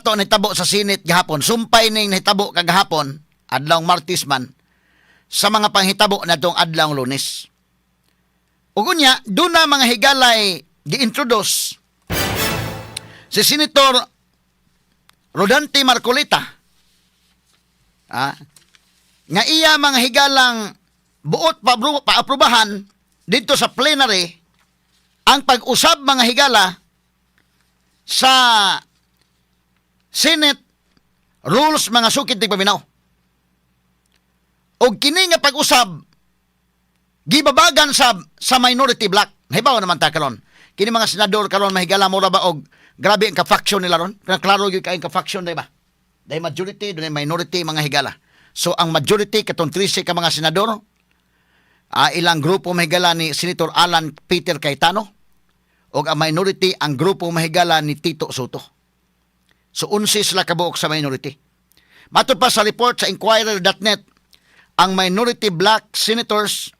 nato nahitabo sa Senate gahapon, sumpay ning nahitabo kagahapon, adlaw Martes man, sa mga panghitabo natong adlaw Lunes. Ug unya, doon na mga higalay gi-introduce si Senator Rodante Marcolita. Nga iya mga higalang buot paaprubahan dito sa plenary ang pag-usab mga higala sa Senate rules mga sukit ng paminaw. O kini nga pag-usab gibabagan sa minority block. Hibaw naman ta karon. Kini mga senador karon mahigala mo ra ba og grabe ang ka-faction nila ron? Klaro gyud kay ka-faction di ba? Dahil majority, dunay minority mga higala. So ang majority katong 13 ka mga senador, ilang grupo mahigala ni Senator Alan Peter Cayetano, o ang minority ang grupo mahigala ni Tito Soto. So 11 sila kabuok sa minority. Matod pa sa report sa Inquirer.net, ang minority block senators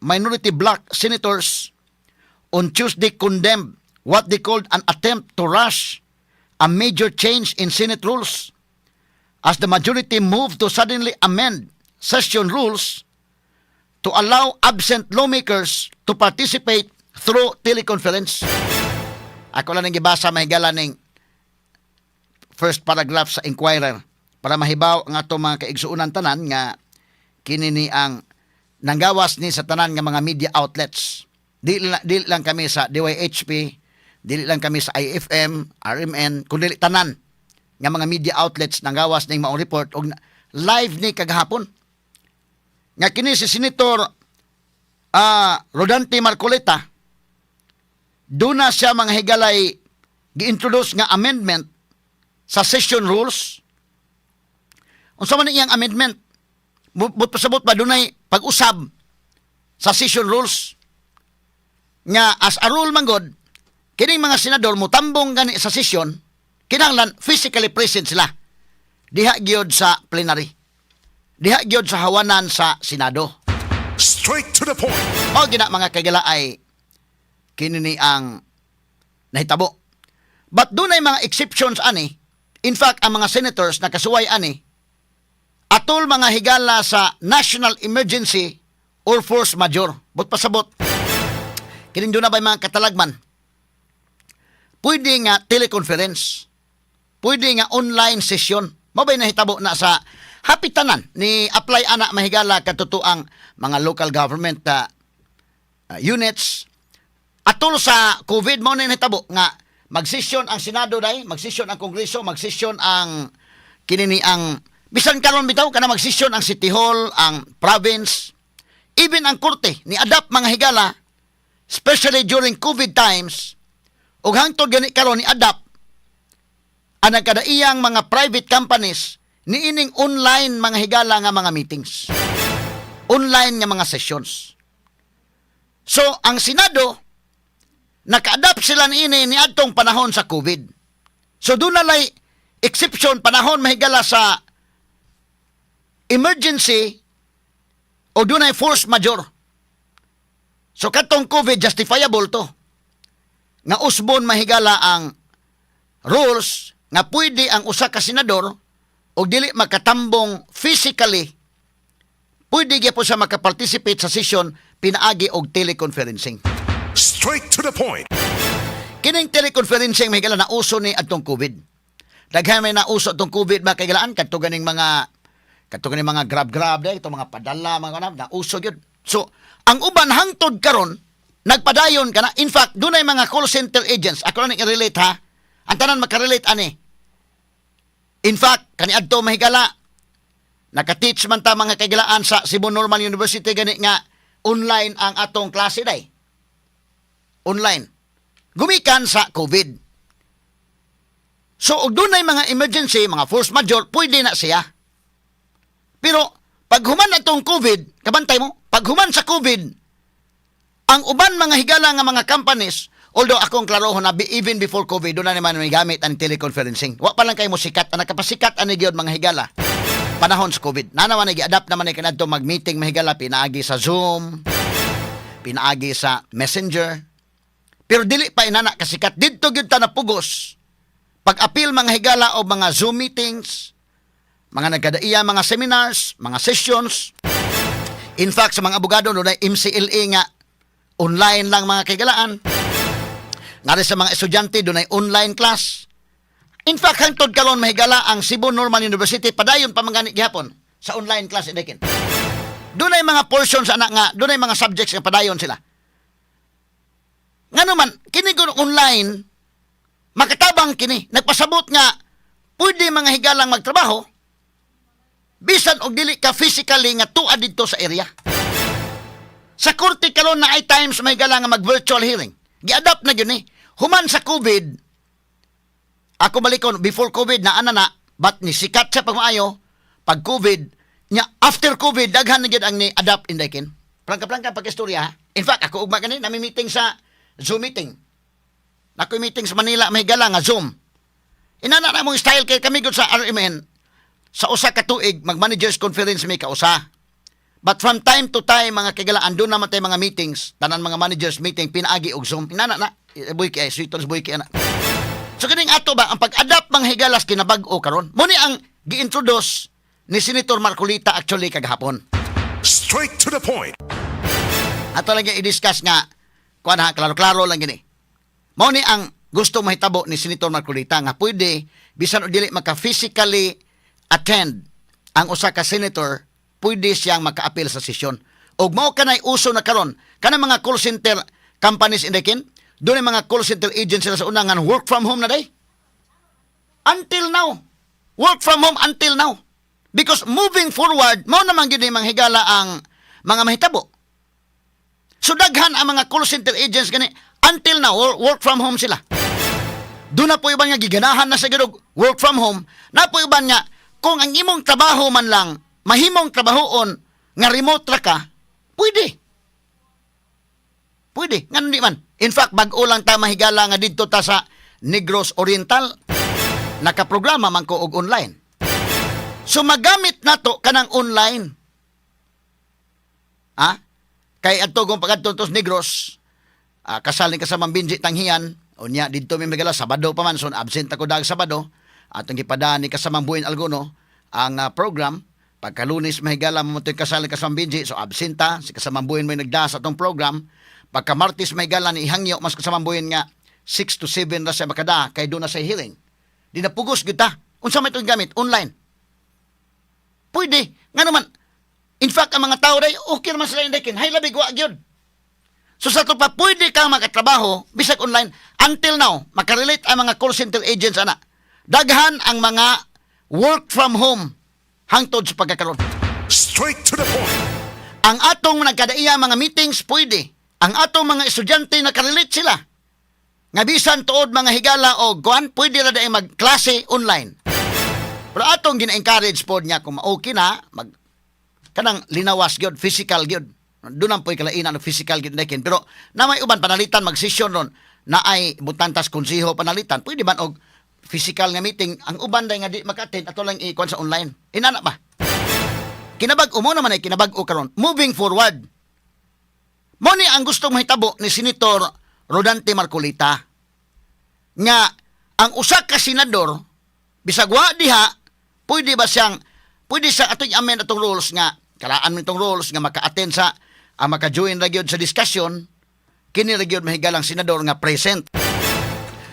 on Tuesday condemned what they called an attempt to rush a major change in Senate rules as the majority moved to suddenly amend session rules to allow absent lawmakers to participate through teleconference. Ako lang nang gibasa mahigala ning first paragraph sa Inquirer para mahibaw ang ato mga kaigsuunan tanan nga kini ni ang nanggawas ni sa tanan nga mga media outlets. Dili lang kami sa DYHP, dili lang kami sa IFM, RMN, kundi tanan nga mga media outlets nanggawas ning maong report og live ni kagahapon. Nga kini si Senator Rodante Marcolita, doon na siya mga higalay gi-introduce nga amendment sa session rules. Unsa man iyang amendment? Pasabot ba dunay pag-usab sa session rules nga as a rule manggod kining mga senador mutambong gani sa session kinahanglan physically present sila diha gyud sa plenary, diha gyud sa hawanan sa Senado. Straight to the point. Mao gina mga kagalaay kini ni ang nahitabo. But dunay mga exceptions ani. In fact, ang mga senators nakasuway ani atol mga higala sa national emergency or force majeure. But pasabot, kining doon na ba mga katalagman? Pwede nga teleconference. Pwede nga online session. Mabay nahitabo na sa hapitanan ni apply anak mahigala katutuang mga local government units. Atol sa COVID mo na nahitabo nga magsesyon ang Senado day, magsesyon ang Kongreso, magsesyon ang kinini ang bisan karon bitaw kana magsesyon ang City Hall, ang province, even ang korte ni adapt mga higala, especially during COVID times, ug hangtod gani karon ni adapt ang nagkadaiyang mga private companies niining online mga higala nga mga meetings. Online nga mga sessions. So ang Senado naka-adapt sila niini ni adtong panahon sa COVID. So doon nalay exception panahon mahigala sa emergency o dunay force majeure. So katong COVID justifiable to. Nga usbon mahigala ang rules nga pwede ang usa ka senador o dili makatambong physically, pwede gyapon sa makaparticipate sa session pinaagi og teleconferencing. Straight to the point. Kining teleconferencing mahigala na uso ni adtong COVID. Daghan may na uso atong COVID ba kagalaan kadto ganing mga grab day, itong mga padala, mga na uso yun. So, ang uban hangtod karon nagpadayon ka na. In fact, doon ay mga call center agents. Ako lang i-relate ha. Ang tanan makarelate ani. In fact, kaniadto mahigala. Naka-teach man ta mga kagalaan sa Cebu Normal University gani nga online ang atong klase day. Online. Gumikan sa COVID. So, doon ay mga emergency, mga force majeure, pwede na siya. Pero, pag human na itong COVID, kabantay mo, pag human sa COVID, ang uban mga higala nga mga companies, although akong klarohon na even before COVID, doon na naman may gamit ang teleconferencing. Wa pa lang kayo mo sikat, ang nakapasikat ang nagyod mga higala. Panahon sa COVID. Nanaman nag-adapt naman ay kanadto mag-meeting mga higala, pinaagi sa Zoom, pinaagi sa Messenger. Pero dili pa inana kasikat. Dito gyud ta napugos pag-appeal mga higala o mga Zoom meetings, mga nagkadaiya, mga seminars, mga sessions. In fact, sa mga abogado, doon ay MCLA nga, online lang mga kaigalaan. Nga rin sa mga estudyante, doon ay online class. In fact, hangtod karon mahigala ang Cebu Normal University, padayon pa mga gihapon sa online class idakin. Doon ay mga portions anak nga, doon ay mga subjects nga padayon sila. Nga naman, kini ko online, makatabang kini, nagpasabot nga, pwede mga higalang magtrabaho, bisan og dili ka physically nga tuad dito sa area. Sa korte karon na ay times may higala nga mag-virtual hearing. Gi-adapt na yun eh. Human sa COVID, ako balikon, before COVID na ana but ni sikat sa pagmaayo, pag COVID, nya after COVID, daghan na yun ang ni-adapt in Daikin. Plangka-plangka pag-istorya ha. In fact, ako ugma ganin, nami-meeting sa Zoom meeting. Nakoy meeting sa Manila, may gala nga Zoom. Inana na mong style kay kami gud sa RMN, sa usa ka tuig, mag-managers conference may kausa. But from time to time, mga kagalaan, doon naman tayo mga meetings, tanan mga managers meeting, pinaagi og Zoom. Inana na, buyki ay, sweetons buyki ana. So kining ato ba, ang pag-adapt mga higalas kinabag-o karon, muni ang gi-introduce ni Senator Marcolita actually kagahapon. Straight to the point. Ato lang yung i-discuss nga, kuan ha, klaro-klaro lang gini. Mao ni ang gusto mahitabo ni Senator Marcolita nga pwede bisan o dili maka-physically attend ang usa ka senator, pwede siyang maka-appeal sa sesyon. Og mao kanay uso na karon kanang mga call center companies in Daikin, doon mga call center agents sila sa unangan work from home na day. Until now, work from home until now. Because moving forward, mao naman gyud mga higala ang mga mahitabo. So daghan ang mga call center agents gani until now work from home sila. Doon na po iban nga giganahan na sa gidog work from home. Na po iban nga kung ang imong trabaho man lang mahimong trabahoon nga remote ra ka, pwede. Pwede, ngano di man. In fact, bag-o lang ta mahigala nga didto ta sa Negros Oriental, nakaprograma man ko og online. So magamit nato kanang online. Ha? Kay adto kung pagadto tos Negros, kasalin ka sa Mambinji Tanghian, unya didto mi magala Sabado pa man son absent ako dag Sabado, atong gipadaan ni kasamang Buin Alguno ang program. Pagkalunis mahigala mo to'y kasalin ka sa Mambinji, so absenta si kasamang Buin may nagdas atong program. Pagka Martes mahigala ni ihangyo mas kasamang Buin nga 6 to 7 ra siya makada kay do na sa hearing. Di na pugos gyud ta. Unsa may itong gamit online? Pwede. Nga naman, in fact, ang mga tao day, okay naman sila indekin. Hay labig, wag yun. So sa ito pa, pwede kang makatrabaho, bisag online, until now, makarelate ang mga call center agents, ana. Daghan ang mga work from home hangtod sa pagkakaroon. Straight to the point. Ang atong nagkadaiya mga meetings, pwede. Ang atong mga estudyante, nakarelate sila. Nga bisan tuod mga higala o guan, pwede na dahil magklase online. Pero atong gina-encourage po niya kung okay na, kanang linawas gyud, physical gyud. Doon ang po'y kalainan ng physical gyud nakin. Pero na may uban panalitan, mag-session ron, na ay butantas konsiho panalitan, pwede man og physical nga meeting, ang uban day nga di maka-attend, ato lang ikuan sa online. Inana ba? Kinabag-o mo naman ay kinabag-o karon. Moving forward, mo ni ang gustong mahitabo ni Senator Rodante Marcolita nga ang usa ka senador bisag wa diha pwede ba siyang pwede sa atong amen atong rules nga kalaan mo itong rules nga maka-attend sa maka-join ra gyud sa discussion kini ra gyud mahigalang senador nga present.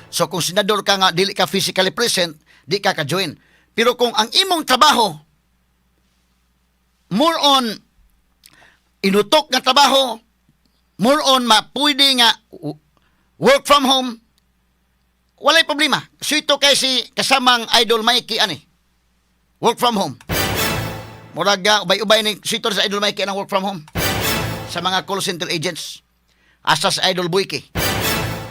So kung senador ka nga dili ka physically present, di ka ka-join. Pero kung ang imong trabaho more on inutok nga trabaho, more on pwede nga work from home, walay problema. So ito kay si kasamang Idol Mikey ani. Work from home. Murag ubay-ubay ni sito sa Idol Mikey ang work from home. Sa mga call center agents. Asa sa Idol Buiki.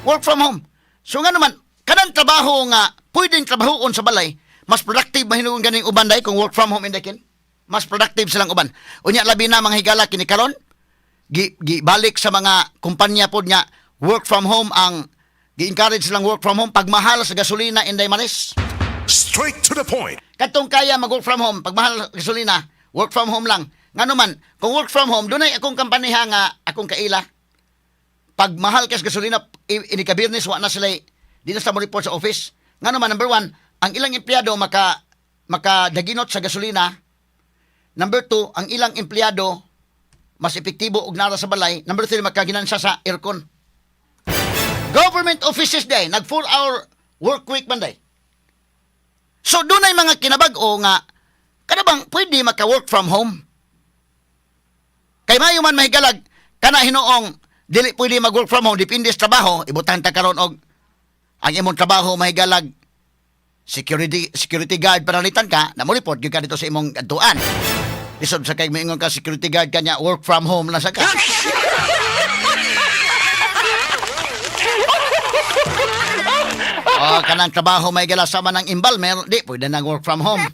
Work from home. So nga naman, kanang trabaho nga pwedeng trabahoon sa balay, mas productive mahinuon ganing uban day kung work from home indakin. Mas productive silang uban. Unya labi na mga higala kini karon, balik sa mga kumpanya pod nya work from home ang gi-encourage silang work from home pagmahal sa gasolina inday manis. Straight to the point. Katong kaya mag-work from home pagmahal sa gasolina, work from home lang. Ngano man, kung work from home, dunay akong kampanya nga akong kaila. Pagmahal ka sa gasolina, inikabirnis wa na sila di na sa mo report sa office. Nga naman, number one, ang ilang empleyado makadaginot sa gasolina. Number two, ang ilang empleyado mas epektibo og nara sa balay. Number three, makaginansya sa aircon. Government offices day, nag 4-hour work week man day. So, doon ay mga kinabag-o nga, kada bang pwede maka-work from home? Kay mayo man mahigalag, kana hinoong, dili pwede mag-work from home, depende sa trabaho, ibutan ta karon og ang imong trabaho mahigalag, security guard panalitan ka, na mo report gyud ka dito sa imong adtuan. Lisod sa kay moingon ka security guard kanya work from home lang sa ka. O kanang trabaho may gala sama ng embalmer, di pwede nang work from home.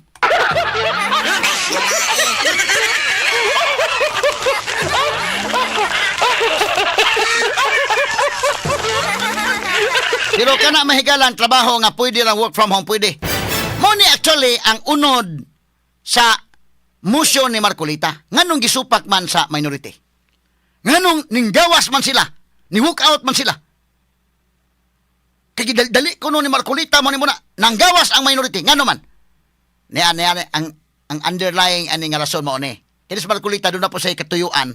Pero kana mahigalang trabaho nga pwede lang work from home, pwede. Mo ni actually ang unod sa motion ni Marcolita. Nganong gisupak man sa minority. Nganong ninggawas man sila. Ni walk out man sila. Kaya dali ko no ni Marcolita mo ni muna. Nanggawas ang minority. Ngano man. Niya, ang underlying ani nga rason mo ni. Kaya sa Marcolita doon na po sa katuyuan.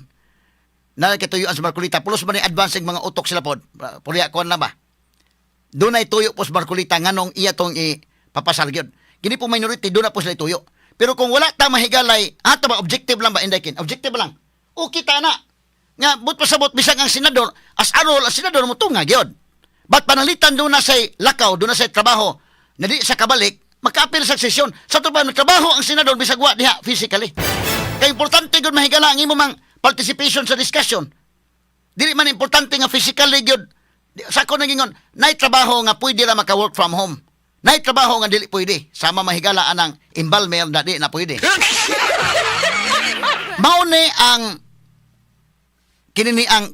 Na katuyuan sa Marcolita. Pulos man ni advancing mga utok sila po. Puriya ko na ba? Doon ay tuyo po sa Marcolita. Nganong iya tong ipapasal yun. Gini po minority, doon na po sila tuyo. Pero kung wala ta mahigalay, ato ba, objective lang ba, Inday? Objective lang. O kita na. Nga, but pasabot, bisang ang senador, as arol, ang senador mo tunga, gyud. Ba't panalitan doon na sa lakaw, doon na sa trabaho, na di sa kabalik, maka-appeal sa sesyon. Sa ito ba, trabaho ang senador, bisag wa diha, physically. Kaya importante gyud mahigala, ang imo mang participation sa discussion. Dili man importante nga physically gyud. Sa ako nagingon, nay trabaho nga pwede ra maka-work from home. Nay trabaho nga dili pwede. Sama mahigala anang embalmer na di na pwede. Mauni ang kinini ang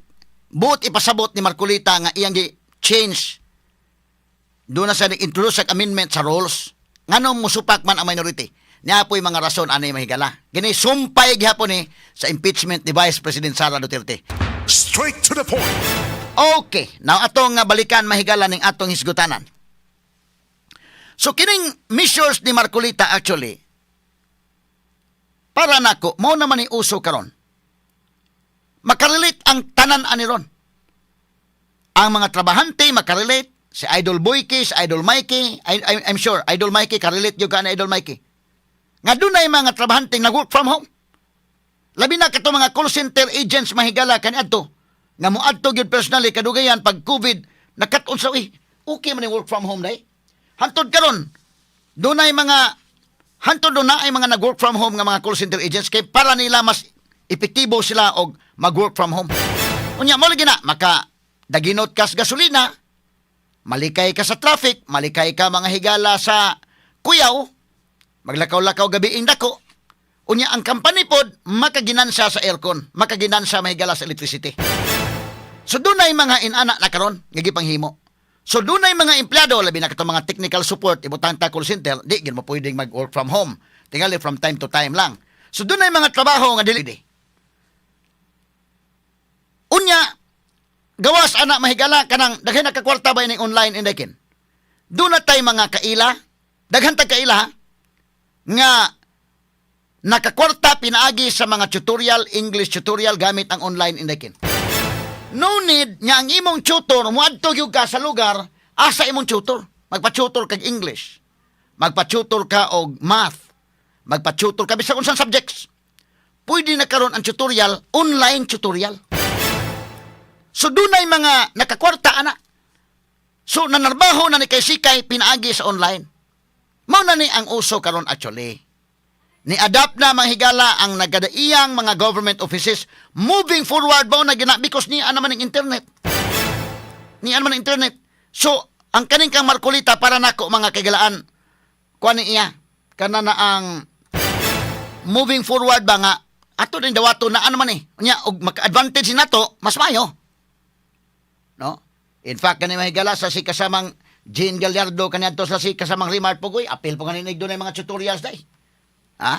buot ipasabot ni Marcolita nga iyang gi-change. Doon na sa nag-introduce sa amendment sa rules. Nganong musupak man ang minority. Niya po'y mga rason anay mahigala. Gini sumpay gihapon ni sa impeachment ni Vice President Sara Duterte. Straight to the point. Okay, now atong nga balikan mahigala ning atong hisgutanan. So kining measures ni Marcolita actually para nako mao naman ni uso karon. Makarelate ang tanan ani ron. Ang mga trabahante makarelate, si Idol Boyke, si Idol Mikey, I'm sure Idol Mikey karelate jud ka na Idol Mikey. Nga dunay mga trabahante nag-work from home. Labi na kato mga call center agents mahigala kaniadto. Nga mo adto gyud personally kadugayan pag COVID nakat-on sa okay man ni work from home day. Hantod karon dunay mga hantod do na ay mga nag-work from home nga mga call center agents kay para nila mas epektibo sila og mag-work from home. Unya mo lagi na maka daginot ka sa gasolina, malikay ka sa traffic, malikay ka mga higala sa kuyaw, maglakaw-lakaw gabi ing dako. Unya ang company pod makaginansa sa aircon, makaginansa mahigala sa electricity. So dunay mga inana na karon nga gipanghimo. So dunay mga empleyado labi na kato mga technical support ibutang ta call center, di gid mo pwedeng mag-work from home. Tingali from time to time lang. So dunay mga trabaho nga dili. Unya gawas ana mahigala kanang daghan na ka kwarta ba ning online indekin. Doon na tay mga kaila, daghan ta kaila nga nakakwarta pinaagi sa mga tutorial, English tutorial gamit ang online indekin. No need nga ang imong tutor muadto gyud ka sa lugar asa imong tutor. Magpa-tutor kag English. Magpa-tutor ka og math. Magpa-tutor ka bisag unsang subjects. Pwede na karon ang tutorial, online tutorial. So dunay mga nakakwarta ana. So nanarbaho na ni kay sikay pinaagi sa online. Mao na ni ang uso karon actually. Ni-adapt na mga higala ang nagadaiyang mga government offices moving forward ba na gina because ni naman ng internet. Ni naman ng internet. So, ang kaning kang Marcolita para nako mga kagalaan kuan ni iya kana na ang moving forward ba nga ato din dawato na naman eh. Unya og maka-advantage nato mas mayo. No? In fact, kanina mahigala sa si kasamang Jean Gallardo kaniadto sa si kasamang Rimart Pugoy, apil po kaninig doon ay mga tutorials day. Ha?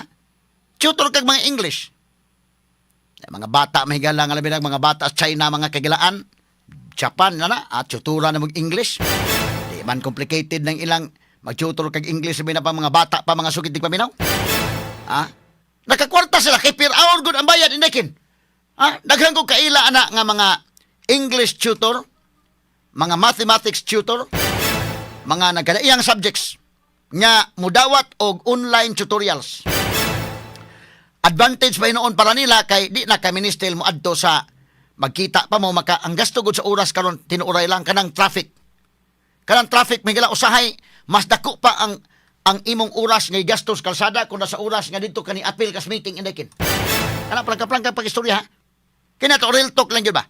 Tutor kag mga English. Mga bata mahigala nga labi ng mga bata sa China mga kagilaan, Japan na at tutura na mag English. Di man complicated ng ilang Mag-tutor kag English sabi na pa mga bata pa mga sukid paminaw. Ha? Nakakwarta sila kay per hour good ang bayad indekin. Ha? Daghang ko kaila ana nga mga English tutor, mga mathematics tutor, mga nagkadaiyang subjects nga mudawat og online tutorials. Advantage ba noon para nila kay di na kami ministel mo adto sa magkita pa mo maka ang gasto gud sa oras karon tinuoray lang kanang traffic. Kanang traffic may gala usahay mas dako pa ang imong oras nga gastos kalsada kung sa oras nga dito kani apil kas meeting indekin. Kana plangka-plangka pag istorya ha. Kina to real talk lang gyud ba.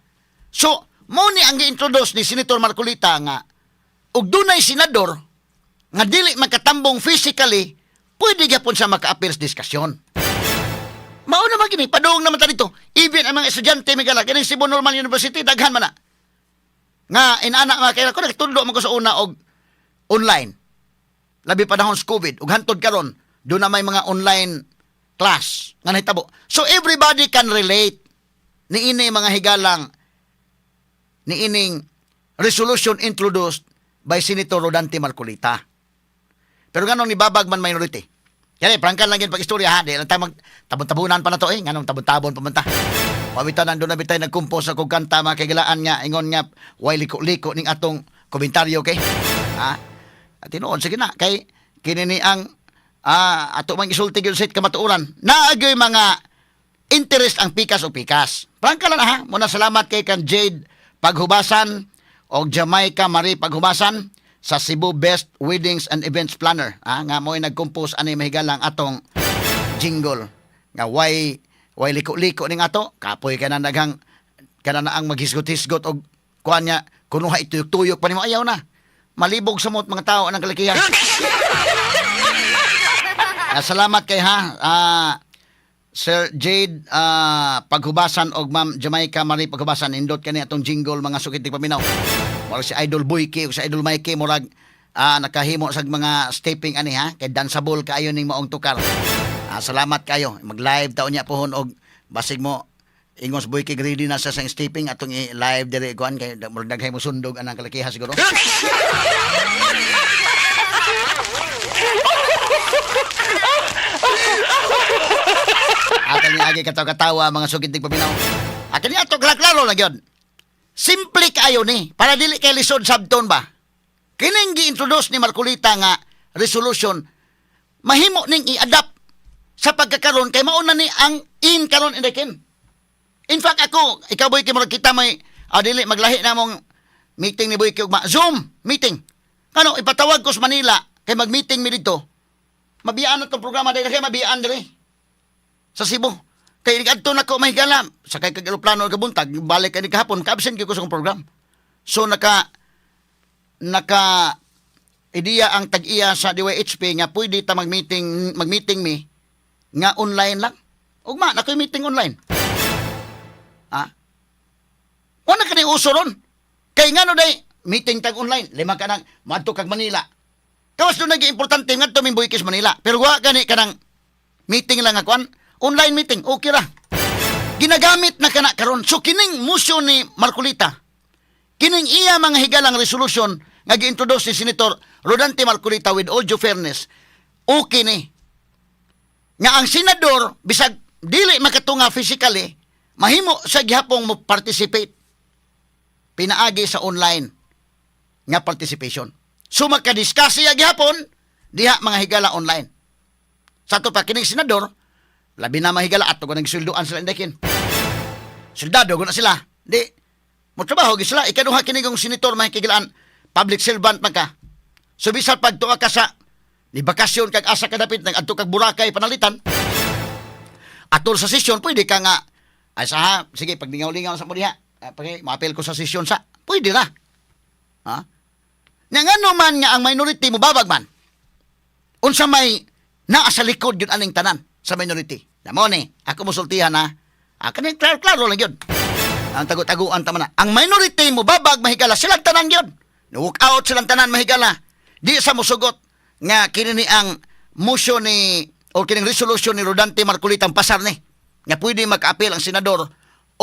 So mo ni ang gi-introduce ni Senator Marcolita nga ug dunay senador nga dili makatambong physically pwede gyapon sa maka-apil sa diskusyon. Mao na magini padung naman ta dito. Even ang mga estudyante may gala kini Cebu Normal University daghan man na. Nga inana nga kaya ko nagtudlo man ko sa una og online. Labi pa dahon sa COVID ug hantod karon do na may mga online class nga nahitabo. So everybody can relate niini mga higalang niining resolution introduced by Senator Rodante Marcolita. Pero ganong ni babag man minority. Kaya prangkan lang yun pag-istorya ha. Di lang tayo tabon-tabunan pa na to eh. Ganong tabon-tabon pa. Pawitan ang doon na bitay nagkumpos sa kong kanta mga kagalaan nga. Ingon nga, way liko-liko ning atong komentaryo kay. Ha? At tinoon, sige na. Kay kinini ang ato mang isulti yun sa kamatuuran. Naagay mga interest ang pikas o pikas. Prangkan lang ha. Muna salamat kay kan Jade Paghubasan o Jamaica Marie Paghubasan sa Cebu Best Weddings and Events Planner. Nga mo'y nag-compose anay mahigalang atong jingle. Nga way liko-liko ning ato. Kapoy ka na naghang ka na ang maghisgot-hisgot o kuhan niya kunuha ituyok-tuyok pa ni mo. Ayaw na. Malibog sa mo't mga tao anang kalikihan. Salamat kay Sir Jade Paghubasan og Ma'am Jamaica Marie Paghubasan. Indot kani atong jingle mga sukit paminaw. Murag si Idol Boyke o si Idol Mikey murag nakahimo sa mga stepping ani ha kay danceable kaayo ning maong tukar. Salamat kayo. Mag-live taon niya pohon og basig mo ingos Boyke ready na sa stepping atong i-live dire kuan kay murag daghay mo sundog anang kalakiha siguro. Ato niya agi katawa-katawa mga sugid tig paminaw. Akin niya ato klaro lang yun. Simple kayo ni para dili kay lisod sabton ba. Kining gi-introduce ni Marcolita nga resolution mahimo ning i-adapt sa pagkakaroon kay mauna ni ang in karon indekin. In fact ako, ikaw boy kay murag kita may dili maglahi na mong meeting ni boy kay ugma Zoom meeting. Ano ipatawag ko sa Manila kay mag-meeting mi dito. Mabiyaan na tong programa dahil kay mabiyaan dire sa Cebu. Kay adto na ko mahigala sakay kag eroplano kabuntag balik kay kahapon ka-absent ko sa akong program. So naka ideya ang tag-iya sa DYHP nga pwede ta mag-meeting mi nga online lang. Ugma na koy meeting online. Wala ka ni uso ron. Kay ngano day meeting tag online lima ka nang madto kag Manila. Kawas do nagi importante ngadto min buykis Manila. Pero wa gani kanang meeting lang akuan. Online meeting, okay ra. Ginagamit na kana karon. So kining motion ni Marcolita, kining iya mga higalang resolution nga gi-introduce ni Senator Rodante Marcolita with all due fairness, okay ni. Nga ang senador, bisag dili makatunga physically, mahimo sa gihapong mo participate. Pinaagi sa online nga participation. So makadiscuss siya gihapon, diha mga higala online. Sa to pa kining senador, labi na mahigala ato ko nagsulduan sila indekin. Soldado ko na sila. Di, mo trabaho sila. Ikaduha kinigong senator mahikigilaan. Public servant man ka. So bisal pagtuwa ka sa ni bakasyon kag asa kadapit nag adto kag Boracay panalitan. Atol sa session pwede ka nga ay sa sige pag lingaw-lingaw sa mo diha. Pag maapel ko sa session sa pwede ra. Ha? Nga ngano man nga ang minority mo babag man. Unsa may naa sa likod yun aning tanan sa minority. Namo ni, ako musultihan na. Kaning klaro lang yun. Ang tago-taguan tama na. Ang minority mo babag mahigala silang tanan yun. Walk out silang tanan mahigala. Di sa musugot nga kinini ang motion ni o kining resolution ni Rodante Marcolita ang pasar ni. Nga pwede mag-appeal ang senador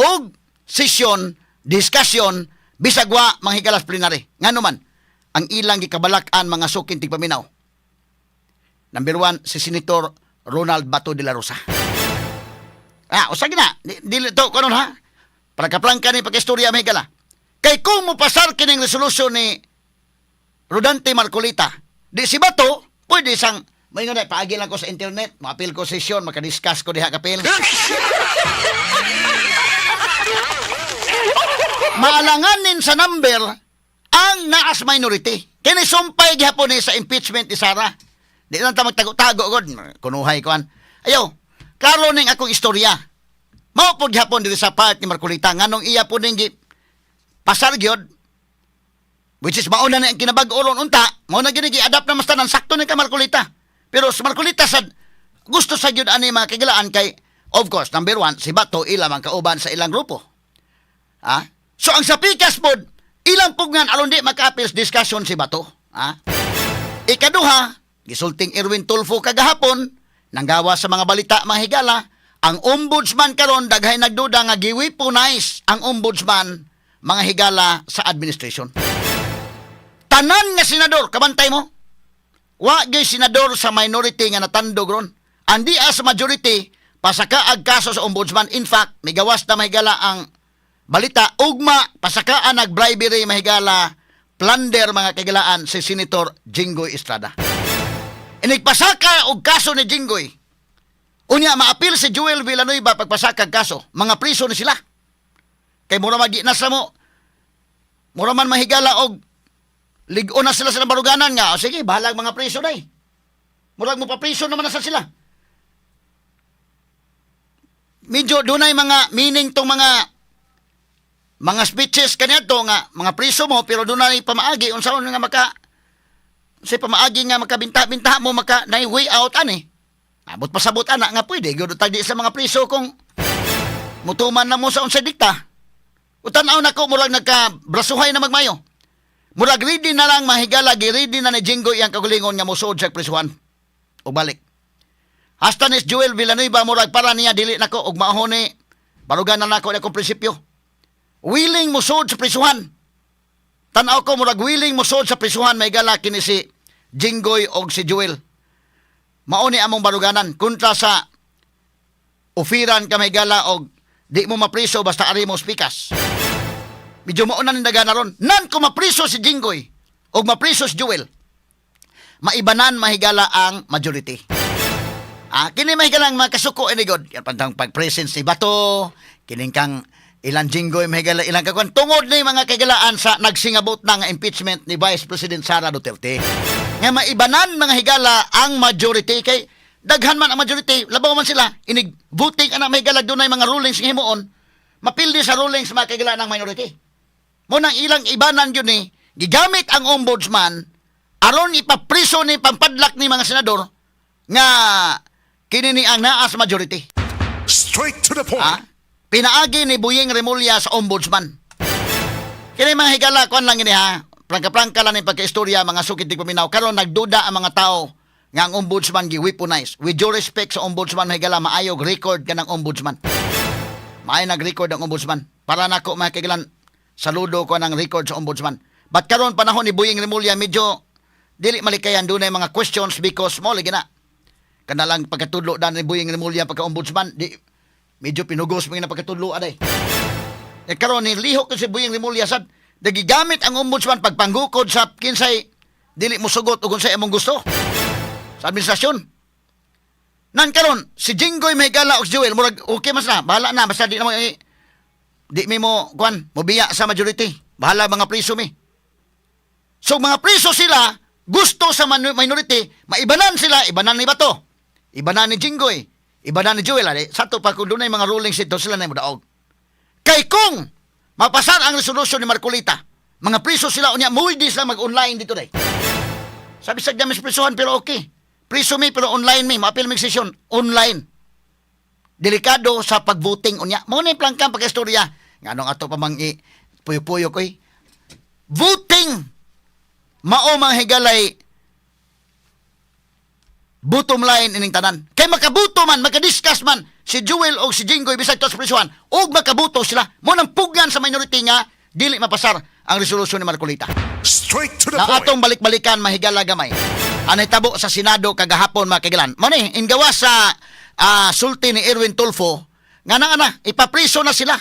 og session, discussion bisag wa manghigala plenary. Ngano man ang ilang gikabalak-an mga sukin tigpaminaw. Number 1, si Senator Ronald Bato de la Rosa. Usag na. Dili to kanon ha. Plangka ni pag-istorya mahigala. Kay kung mo pasar kining resolusyon ni Rodante Marcolita, di si Bato, pwede sang may nga paagi lang ko sa internet, ma-appeal ko session, makadiscuss ko diha kapil. Maalanganin sa number ang naas minority. Kini sumpay gihapon ni sa impeachment ni Sara. Di lang ta magtago-tago god. Kunuhay ko an. Ayaw, klaro ning akong istorya. Mao pod gihapon diri sa part ni Marcolita nganong iya pod ning pasar gyud. Which is mauna na ang kinabag-oron unta, mao na gini gi-adapt na mas tanan sakto ni ka Marcolita. Pero sa Marcolita sad gusto sa gyud ani mga kagilaan kay of course number 1 si Bato ila man kauban sa ilang grupo. So ang sa pikas pod ilang pugngan aron di maka-appeals discussion si Bato. Ikaduha, gisulting Erwin Tulfo kagahapon nanggawa sa mga balita mga higala, ang ombudsman karon daghay nagduda nga giweaponize ang ombudsman mga higala sa administration. Tanan nga senador kabantay mo. Wa gyud senador sa minority nga natandog ron. Andi sa majority pasakaag kaso sa ombudsman. In fact, may gawas na mahigala ang balita ugma pasakaan nag-bribery mahigala plunder mga kagilaan si Senator Jinggoy Estrada. Inigpasaka og kaso ni Jinggoy. Unya maapil si Joel Villanueva pagpasaka kaso. Mga priso ni sila. Kay mura maginas mo. Mura man mahigala og ligon na sila sa baruganan nga. O sige, bahalag mga priso na eh. Murag mo pa priso naman na sa sila. Medyo doon ay mga meaning tong mga speeches kanya to nga mga priso mo pero doon ay pamaagi unsaon nga maka si pamaagi nga makabinta-binta mo maka na way out ani. Abot pasabot ana nga pwede gyud tag di sa mga priso kung mutuman na mo sa unsay dikta. Utanaw na ko murag nagka-brasuhay na magmayo. Murag ready na lang mahigala, ready na ni Jinggoy ang kagulingon nga musuod sa prisuhan. O balik. Hasta ni Joel Villanueva murag para niya dili nako og maahon ni barugan na nako akong prinsipyo. Willing musuod sa prisuhan. Tanaw ko murag willing musuod sa prisuhan mahigala kini si Jinggoy og si Joel. Mao ni among baruganan kontra sa ofiran ka mahigala og di mo mapriso basta ari mo spikas. Medyo maunan ng dagana ron. Nan ko mapriso si Jinggoy o mapriso si Joel. Maibanan mahigala ang majority. Kini mahigala ang mga kasuko inigod. Yan pantang pag-presence ni Bato. Kining kang ilang Jinggoy mahigala ilang kakuan. Tungod ni mga kagalaan sa nagsingabot na nga impeachment ni Vice President Sara Duterte. Nga maibanan mga higala ang majority kay daghan man ang majority. Labaw man sila. Inig voting ana mahigala doon ay mga rulings ng himuon. Mapildi sa rulings mga kagalaan ng minority. Munang ilang ibanan yun ni, gigamit ang ombudsman aron ipapriso ni pampadlak ni mga senador nga kini ni ang naas majority. Straight to the point. Pinaagi ni Buying Remulla sa ombudsman. Kini mga higala, kuan lang ini ha. Prangka-prangka lang yung pagka-istorya, mga sukit di paminaw. Karon nagduda ang mga tao nga ang ombudsman gi-weaponize. With due respect sa ombudsman, mga higala, maayog record ka ng ombudsman. Maay nag-record ang ombudsman. Para nako mga higalan, saludo ko ng record sa ombudsman. But karon panahon ni Buying Remulla, medyo dili malikayan doon ay mga questions because mo lagi na. Kanalang pagkatudlo dan ni Buying Remulla pagka-ombudsman, di medyo pinugos mo yung pagkatudlo aday. Karon ni lihok ko si Buying Remulla sad, nagigamit ang ombudsman pagpanggukod sa kinsay dili mo sugot ug unsay among gusto sa administrasyon. Nan karon si Jinggoy Mahigala og si Joel murag okay mas na, bahala na basta di na di mi mo kuan mobiya sa majority. Bahala mga priso mi. So mga priso sila gusto sa minority, maibanan sila, ibanan ni Bato, ibanan ni Jinggoy, ibanan ni Joel. Sato pa kung doon ay mga rulings ito sila na mudaog. Kay kung mapasar ang resolusyon ni Marcolita, mga priso sila unya muldi sila mag-online dito day. Sabi sa gamis prisuhan pero okay. Priso mi pero online mi, maapil mi session online. Delikado sa pag-voting unya. Mo ni plangkang pag-istorya. Nganong ato pa mang puyo-puyo koy. Voting mao mang higalay bottom line ining tanan. Kay makabuto man, makadiscuss man si Joel o si Jinggoy bisag to sa prisuhan og makabuto sila. Mo nang pugyan sa minority nga dili mapasar ang resolusyon ni Marcolita. Straight to the Na point. atong balik-balikan mahigala gamay. anay tabo sa Senado kagahapon mga kaigalan. Mo ni ingawa sa sulti ni Erwin Tulfo nga na ipapriso na sila.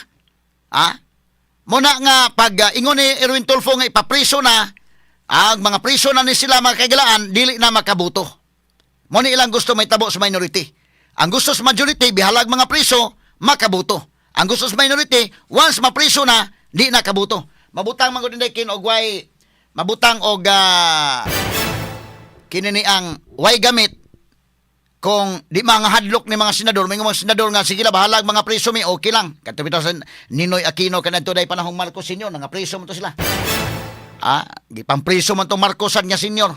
Muna nga pag ingon ni Erwin Tulfo nga ipapriso na ang mga priso na ni sila mga kaigalaan dili na makabuto. Mo ni ilang gusto may tabo sa minority. Ang gusto sa majority bihalag mga priso makabuto. Ang gusto sa minority once mapriso na di nakabuto. Mabutang man gud kin og way mabutang og kinini ang way gamit kung di mga hadlok ni mga senador, may mga senador nga sige la bahalag mga preso mi okay lang. Katupito sa Ninoy Aquino kanadto day panahong Marcos Sr. nga preso mo to sila. Gipang preso man tong Marcosan nga senior.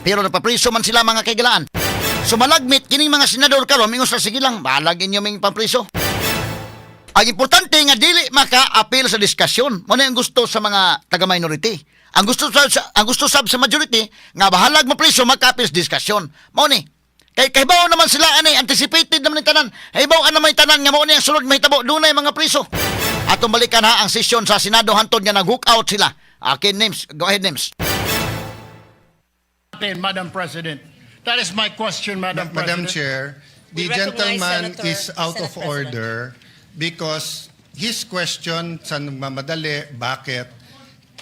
Pero napapreso man sila mga kaigalaan. So malagmit kining mga senador karon mingos sa sige lang bahalag inyo ming pampreso. Ang importante nga dili maka-appeal sa diskusyon. Mo na ang gusto sa mga taga-minority. Ang gusto sa majority nga bahalag mo preso maka-appeal sa diskusyon. Mo ni kay kahibaw naman sila anticipated naman ni tanan. Hibaw naman tanan nga mo ni ang sulod mahitabo dunay mga preso. Atong balikan ang sesyon sa Senado hantod nga nag-hook out sila. Okay, names. Go ahead, names. Madam President. That is my question, Madam Madam President. Chair, the We recognize gentleman Senator- is out of Senate order because his question sa mamadali, bakit,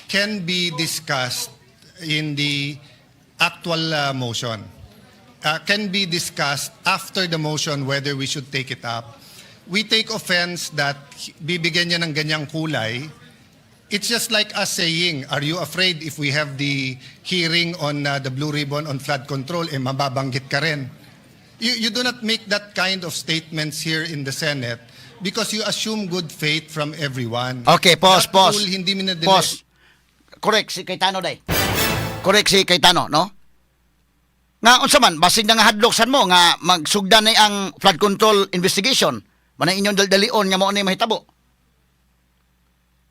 can be discussed in the actual motion. Can be discussed after the motion whether we should take it up. We take offense that bibigyan niya ng ganyang kulay. It's just like us saying, are you afraid if we have the hearing on the Blue Ribbon on flood control, mababanggit ka rin? You do not make that kind of statements here in the Senate because you assume good faith from everyone. Okay, pause. That rule, hindi minadali. Pause. Correct si Cayetano day. Correct si Cayetano, no? Nga unsa man basig na nga hadloksan mo nga magsugdan na ang flood control investigation. Manay inyong daldalion nga mo ni mahitabo.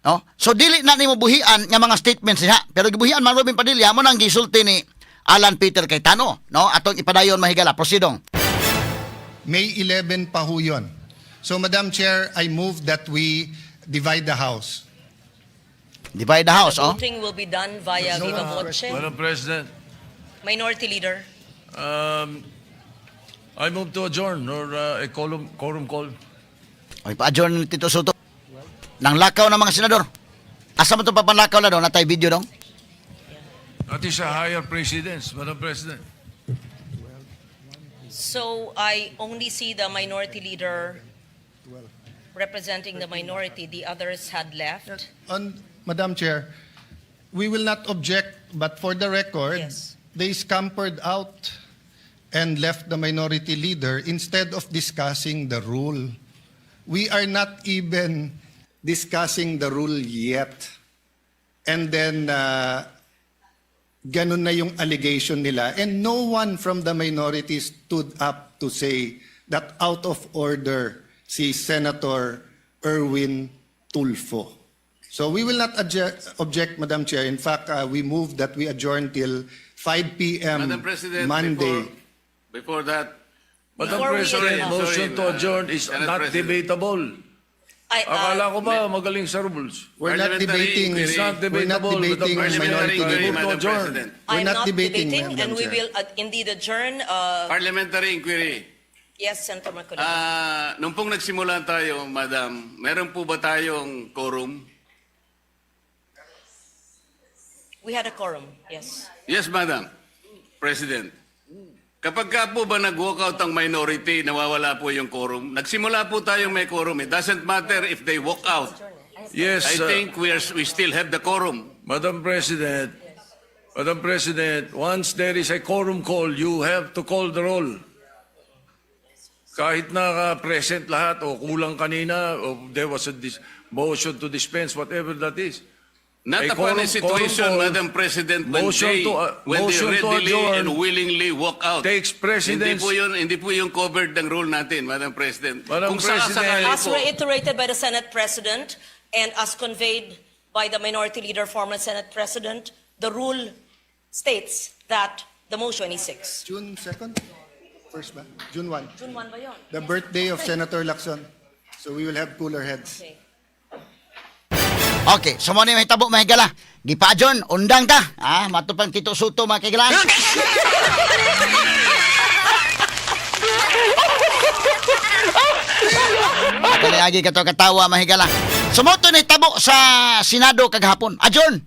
No? So dili na nimo buhian nga mga statements niya. Pero gibuhian man Robin Padilla mo nang gisulti ni Alan Peter Cayetano, no? Atong ipadayon mahigala. Proceedong. May 11 pa ho yun. So Madam Chair, I move that we divide the House. Divide the house, oh. Voting will be done via viva voce. Madam President, Minority Leader. I move to adjourn or a quorum call. Oy, pa-adjourn ni Tito Soto. Nang lakaw ng mga senador. Asa mo ito papanlakaw na doon? Natay video doon? That is a higher precedence, Madam President. So I only see the Minority Leader representing the minority. The others had left. Madam Chair, we will not object, but for the record, Yes. they scampered out and left the minority leader instead of discussing the rule. We are not even discussing the rule yet. And then, ganun na yung allegation nila. And no one from the minority stood up to say that out of order si Senator Erwin Tulfo. So we will not object, Madam Chair. In fact, we move that we adjourn till 5 p.m. Madam President, Monday. before that, Madam Before we President, adjourn. motion to adjourn is Senate not President. debatable. Akala ko ba magaling sa rules? We're not Parliamentary debating. inquiry. It's not We're not debatable, debating Madam minority parliamentary inquiry, Move to Madam adjourn. President. We're I'm not not debating, debating, and Madam we Chair. will indeed adjourn. Parliamentary inquiry. Yes, Senator Marcoleta. Nung pong nagsimula tayo, Madam, meron po ba tayong quorum? We had a quorum, yes. Yes, Madam President. Kapag ka po ba nag-walkout ang minority, nawawala po yung quorum? Nagsimula po tayong may quorum. It doesn't matter if they walk out. Yes, I think we still have the quorum. Madam President, once there is a quorum call, you have to call the roll. Kahit present lahat o kulang kanina o there was a motion to dispense, whatever that is. Not A upon a quorum situation, call, Madam President, when motion they, to- when they motion to readily adjourn and willingly walk out. takes precedence. Hindi po yung covered ng rule natin, Madam President. Madam Kung sakasakali President. As po, reiterated by the Senate President and as conveyed by the Minority Leader, former Senate President, the rule states that the motion is 6. June 2nd? First ba? June 1. June 1 ba yun? The birthday of Senator Lacson. So we will have cooler heads. Okay. Okay, so mo ni mahitabo mahigala. Gipajon, undang ta. Matupang Tito Soto mga kaigalaan. Kaliagi ka to katawa mahigala. Sumoto ni tabo sa Senado kagahapon. Adyon.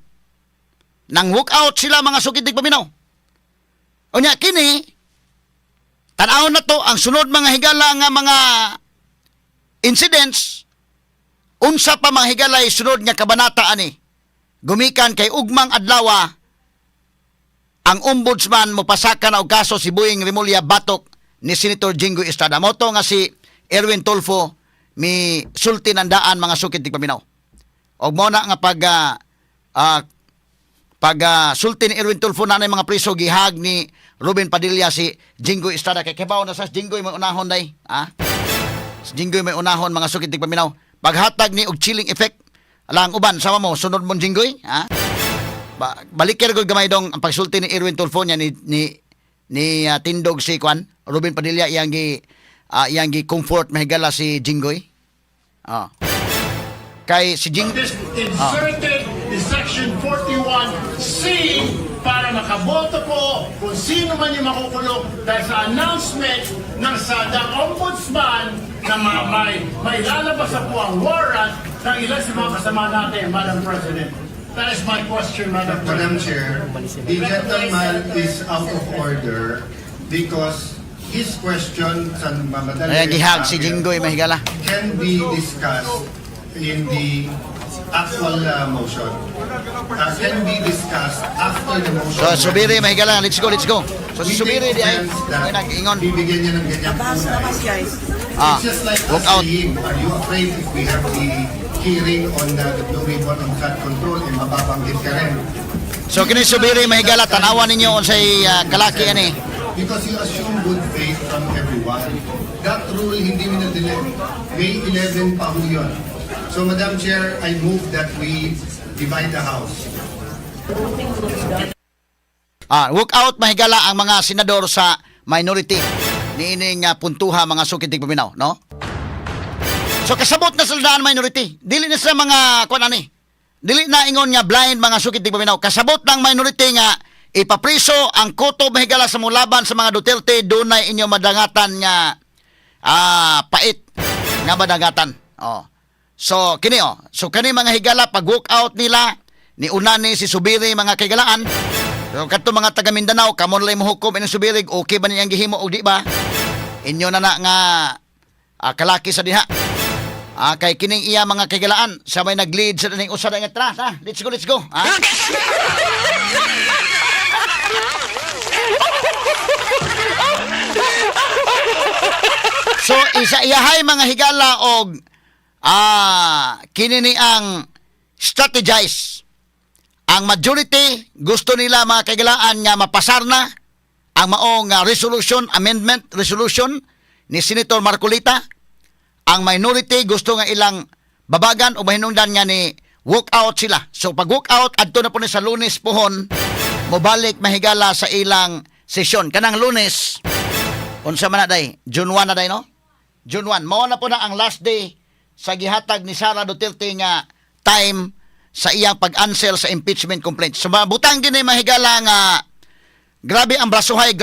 Nang walk out sila mga sukitig paminaw. Unya kini tan-aw na to ang sunod mga higala nga mga incidents unsa pa mga higalay sunod nga kabanata ani. Gumikan kay ugmang adlaw ang ombudsman mopasaka na og kaso si Boying Remulla batok ni Senator Jinggoy Estrada. Moto nga si Erwin Tulfo mi sulti ng daan mga sukit di paminaw. Og mo na nga pag sulti ni Erwin Tulfo na mga priso gihag ni Ruben Padilla si Jinggoy Estrada kay kibaw na sa Jinggoy may unahon day. Si Jinggoy may unahon mga sukit di paminaw. Paghatag ni og chilling effect alang uban sama mo sunod mo Jinggoy, balikir gud gamay dong ang pagsulti ni Erwin Tulfo niya ni tindog si Kwan Ruben Padilla iyang gi comfort mahigala si Jinggoy. Kay si This inserted in Section 41C para makaboto po kung sino man yung makukulong dahil sa announcement ng the Ombudsman na may lalabas na po ang warrant ng ilan sa mga kasama natin, Madam President. That is my question, Madam Madam President. Chair, the gentleman is out of order because his question sa mamadali Ay, gihag si Jinggoy mahigala. can be discussed in the actual motion. Can be discussed after the motion. So subiri mahigala, let's go. So si subiri di ay ingon. Bibigyan niya ng ganyang kulay. It's just like walk us out. saying, are you afraid if we have the hearing on the Blue Ribbon on flood control, mababanggit ka rin? So kini subiri mahigala tanawan ninyo unsay kalaki ani. Because you assume good faith from everyone. That rule hindi minadali. May 11 pa ho yun. So Madam Chair, I move that we divide the House. Walk out mahigala ang mga senador sa minority niining puntuha mga sukitig paminaw, no? So kasabot na sila minority. Dili na sila mga kuan ani. Dili na ingon nga blind mga sukitig paminaw. Kasabot ng minority nga ipapriso ang kutob mahigala sa mulaban sa mga Duterte dunay inyo madangatan nga pait nga madangatan. So kini so kani mga higala pag walk out nila ni una ni si Subiri mga kaigalaan. So kadto mga taga Mindanao kamon lay mohukom ini Subiri okay ba niyang gihimo o di ba? Inyo na nga kalaki sa diha. Kay kining iya mga kaigalaan sa may nag-lead sa ning usa nga tara. Let's go. So isa iyahay mga higala og kini ni ang strategize. Ang majority gusto nila mga kaigalaan nga mapasar na ang maong amendment resolution ni Senator Marcolita. Ang minority gusto nga ilang babagan o mahinungdan nga ni walk out sila. So pag walk out adto na po ni sa Lunes pohon mobalik mahigala sa ilang sesyon. Kanang Lunes unsa man na day? June 1 na day no? June 1. Mao na po na ang last day sa gihatag ni Sara Duterte nga time sa iyang pag-answer sa impeachment complaint. So butang gini mahigala nga grabe ang brasuhay,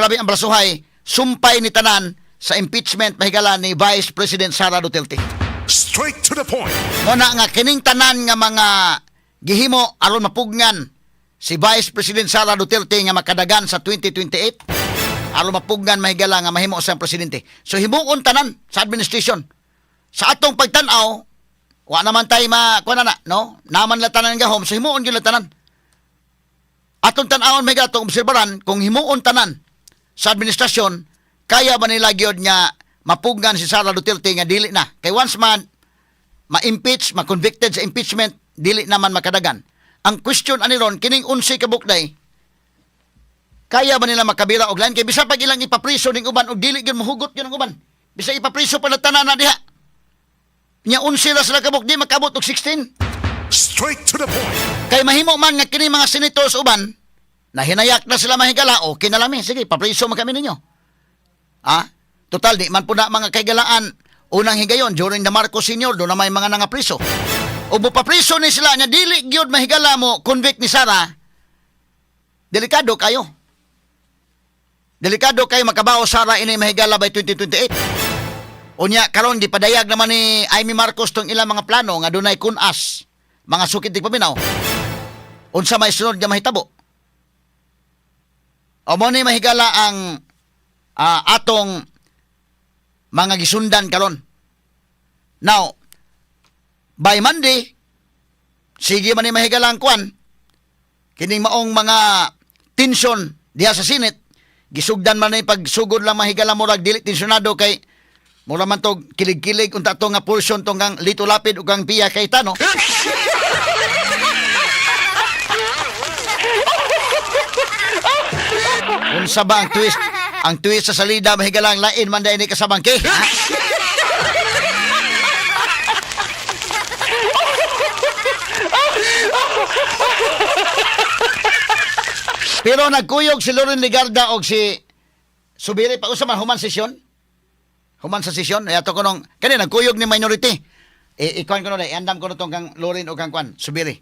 sumpay ni tanan sa impeachment mahigala ni Vice President Sara Duterte. Straight to the point. Muna nga kining tanan nga mga gihimo aron mapugnan si Vice President Sara Duterte nga makadagan sa 2028 aron mapugnan mahigala nga mahimo sa presidente. So himuon tanan sa administration. Sa atong pagtan-aw, wa naman tayo kuana na, no? Naman la tanan gahom, so himuon gyud la tanan. Atong tan-awon may gatong obserbaran kung himuon tanan sa administrasyon, kaya ba nila gyud nga mapugnan si Sara Duterte nga dili na. Kay once man ma-impeach, ma-convicted sa impeachment, dili naman makadagan. Ang question ani ron kining 11 ka bukday, kaya ba nila makabira og lain kay bisa pag ilang ipapriso ning uban og dili gyud mohugot gyud ang uban. Bisa ipapriso pa tanan na diha. Nya 11 ra sila kabuk di makabot og 16. Straight to the point. Kay mahimo man nga kini mga senators uban na hinayak na sila mahigala, okay na lami. Sige, papriso man kami ninyo. Total di man po na mga kaigalaan unang higayon during the Marcos Senior do na may mga nangapriso. o mupapriso ni sila nya dili gyud mahigala mo convict ni Sara, delikado kayo. Delikado kayo makabaw Sara ini mahigala by 2028. Unya karon gipadayag naman ni Amy Marcos tong ilang mga plano nga dunay kunas, mga sukit tig paminaw. Unsa may sunod nga mahitabo? O mo ni mahigala ang atong mga gisundan karon. Now, by Monday, sige man ni mahigala ang kwan, kining maong mga tension diha sa Senate, gisugdan man ni pagsugod lang mahigala murag dili tensionado kay mura man tog kilig-kilig unta to nga portion tong kang Lito Lapid ug kang Pia Cayetano. Unsa ba ang twist? Ang twist sa salida mahigala ang lain man dai ni kasabangke. Pero nagkuyog si Loren Legarda og si Subiri pa usa man human sesyon. Human sa sesyon ay ato ko nung kani nagkuyog ni minority. Ikuan ko no dai andam ko no tong kang Loren o kang kwan Subiri.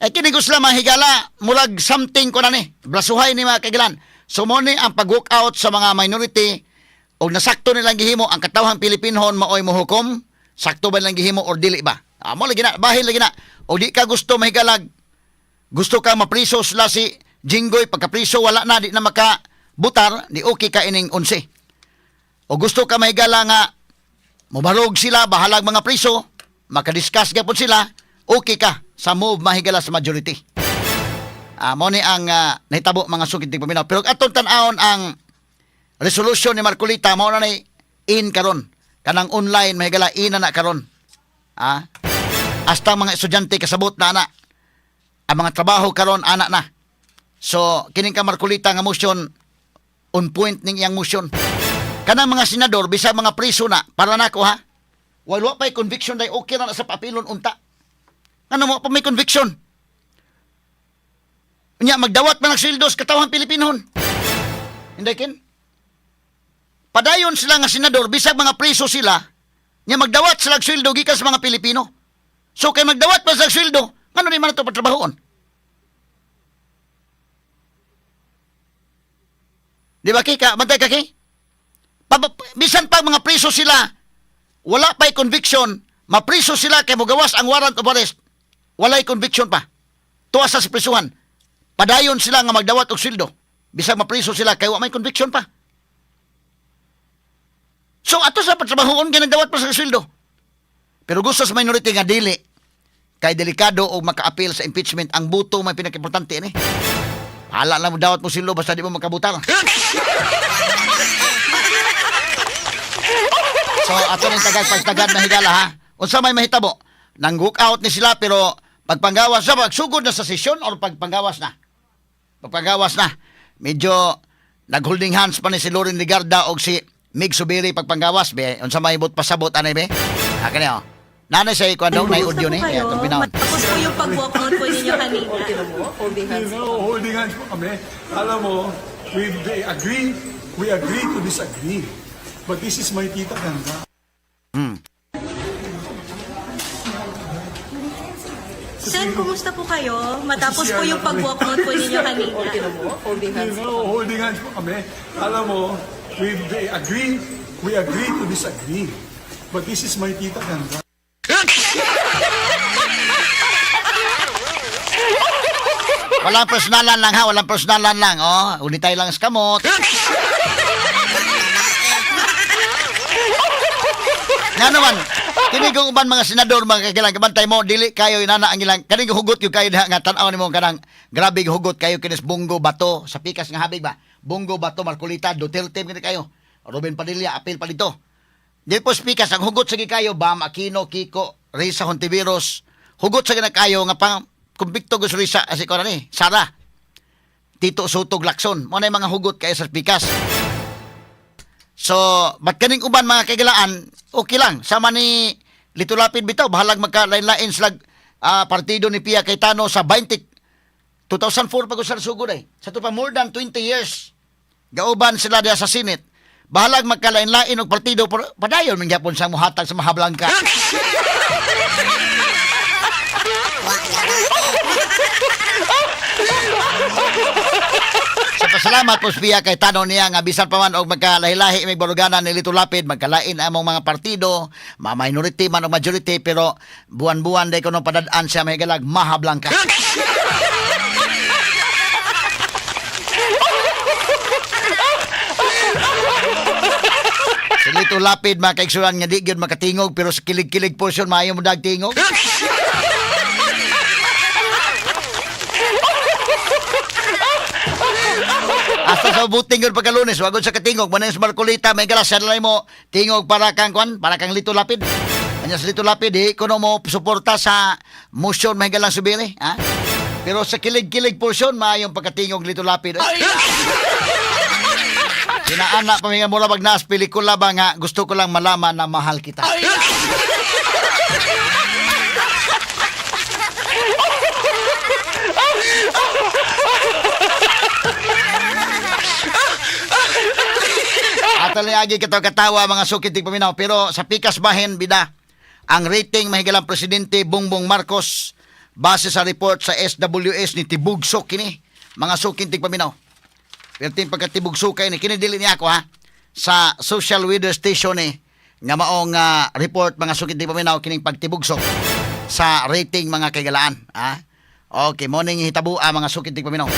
Kini gusla mahigala mulag something ko na ni. Blasuhay ni mga kagilan. So mo ni ang pag-walk out sa mga minority og nasakto nilang gihimo ang katawhang Pilipinhon maoy mohukom, sakto ba nilang gihimo or dili ba? Mo lagi na bahin lagi na. O di ka gusto mahigalag. Gusto ka mapriso sila si Jinggoy, pagkapriso wala na, di na makabutar, di okay ka ining 11. O gusto ka mahigala nga, mubarog sila, bahalag mga priso, makadiscuss gapon sila, okay ka sa move mahigala sa majority. Mo ni ang nahitabo mga sukit tig paminaw. Pero atong tan-awon ang resolution ni Marcolita, mo na ni in karon. Kanang online mahigala in na karon. Hasta mga estudyante kasabot na ana. Ang mga trabaho karon anak na. So, kining ka Marcolita nga motion, on point ning iyang motion. Kanang mga senador, bisag mga priso na, para nako ha, wala pa'y conviction day okay na sa papilon unta. Ano mo pa may conviction? Nya, magdawat man ang sildos katawang Pilipinhon. Hindi kin? Padayon sila nga senador, bisag mga priso sila, nya magdawat sila og sweldo gikan sa mga Pilipino. So, kay magdawat pa sa sweldo, ano ni man ito patrabahoon? Di ba kika? Bantay ka kay? Bisan pa mga priso sila, wala pa'y conviction, mapriso sila kay mugawas ang warrant of arrest, wala'y conviction pa. Tuwa sa prisuhan. Padayon sila nga magdawat og sweldo. Bisag mapriso sila kay wa may conviction pa. So ato sa patrabahoon ginagdawat pa sa sweldo. Pero gusto sa minority nga dili kay delikado og maka-appeal sa impeachment ang buto may pinakaimportante ni. Hala lang mo dawat mo silo basta di mo makabutar. So ato ning tagad na higala ha. Unsa may mahitabo? Nang hook out ni sila pero pagpanggawas sa pagsugod na sa sesyon or pagpanggawas na. Pagpanggawas na. Medyo nagholding hands pa ni si Loren Legarda og si Mig Subiri pagpanggawas be. Unsa may ibot pasabot anay be? Kani oh. Nanay sa ikon may audio ni kaya itong pinawon. Tapos po yung pag-walk out po ninyo kanina. Holding hands po kami. Alam mo, we agree to disagree. But this is my tita Ganda. Sen, kumusta po kayo? Matapos po yung pag-walk out po ninyo kanina. Holding hands po kami. Alam mo, we agree to disagree. But this is my tita Ganda. Walang personalan lang ha, walang personalan lang. Oh, unitay lang sa kamot. Nga naman, kini kung uban mga senador, mga kagilang, kabantay mo, dili kayo inana ang ilang, kaning hugot yung kayo diha nga tanaw ni mo kanang grabe hugot kayo kinis Bongo Bato, sa pikas nga habig ba? Bongo Bato, Marcolita, Duterte, kini kayo. Robin Padilla, apil pa dito. Di po pikas, ang hugot sa kayo, Bam Aquino, Kiko, Risa Hontiveros, hugot sa kayo nga pang kumbikto gusto Risa, asi ko na ni, Sara, Tito Sotog Lacson, mo na yung mga hugot kayo sa pikas. So, ba't kaning uban mga kagilaan, okay lang. Sama ni Lito Lapid bitaw, bahalag magka-lain-lain sila partido ni Pia Cayetano sa 2004 pag usar sugod eh. Sa to pa more than 20 years. Gauban sila diya sa Senate. Bahalag magkalain-lain og partido pero padayon man gyapon sa muhatag sa Mahablangka. Sa pasalamat po Pia kay tanong niya nga bisan pa man og magkalahi-lahi may baruganan ni Lito Lapid magkalain among mga partido, minority man o majority pero buwan-buwan day kuno padad-an siya may galag Mahablangka. Si Lito Lapid makaigsuran nga di gyud makatingog pero sa kilig-kilig portion maayo mo dag tingog. Hasta sa buting yun pagkalunes, wagod sa katingog, manay sa Marcolita, may galas, salay mo, tingog para kang Lito Lapid. Kanya sa Lito Lapid, kuno mo suporta sa motion, may galang subiri, ha? Pero sa kilig-kilig portion, maayong pagkatingog Lito Lapid. Sinaanak pa mga mula magnaas pelikula ba nga, gusto ko lang malaman na mahal kita. At lagi katawa mga sukitig paminaw. Pero sa pikas bahin, bida, ang rating mahigalang presidente Bongbong Marcos base sa report sa SWS ni Tibugsok kini. Mga sukitig paminaw. Pero ting pagkatibugsok ni kinidili niya ako ha. Sa social weather station nga maong report mga sukitig paminaw kining pagtibugsok sa rating mga kagalaan. Ha? Okay, morning hitabo mga sukitig paminaw.